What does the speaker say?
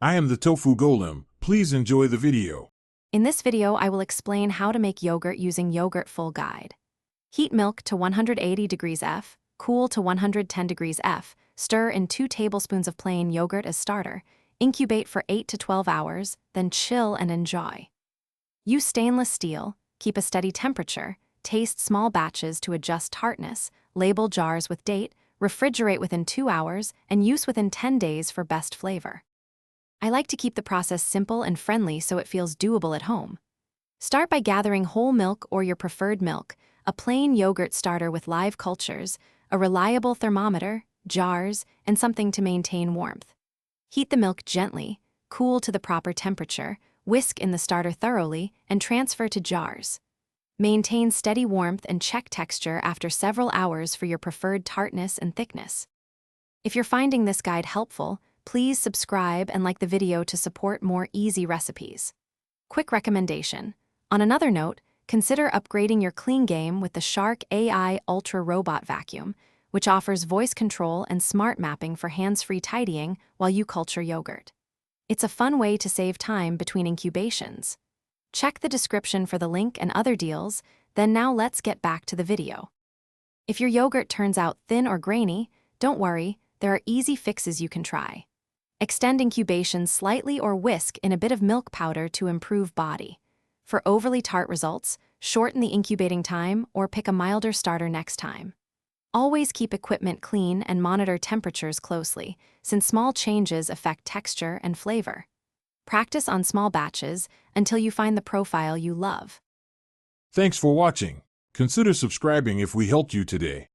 I am the Tofu Golem. Please enjoy the video. In this video, I will explain how to make yogurt using Yogurt Full Guide. Heat milk to 180 degrees F, cool to 110 degrees F, stir in 2 tablespoons of plain yogurt as starter, incubate for 8 to 12 hours, then chill and enjoy. Use stainless steel, keep a steady temperature, taste small batches to adjust tartness, label jars with date, refrigerate within 2 hours, and use within 10 days for best flavor. I like to keep the process simple and friendly so it feels doable at home. Start by gathering whole milk or your preferred milk, a plain yogurt starter with live cultures, a reliable thermometer, jars, and something to maintain warmth. Heat the milk gently, cool to the proper temperature, whisk in the starter thoroughly, and transfer to jars. Maintain steady warmth and check texture after several hours for your preferred tartness and thickness. If you're finding this guide helpful, please subscribe and like the video to support more easy recipes. Quick recommendation. On another note, consider upgrading your clean game with the Shark AI Ultra Robot Vacuum, which offers voice control and smart mapping for hands-free tidying while you culture yogurt. It's a fun way to save time between incubations. Check the description for the link and other deals, then now let's get back to the video. If your yogurt turns out thin or grainy, don't worry, there are easy fixes you can try. Extend incubation slightly or whisk in a bit of milk powder to improve body. For overly tart results, shorten the incubating time or pick a milder starter next time. Always keep equipment clean and monitor temperatures closely, since small changes affect texture and flavor. Practice on small batches until you find the profile you love. Thanks for watching. Consider subscribing if we helped you today.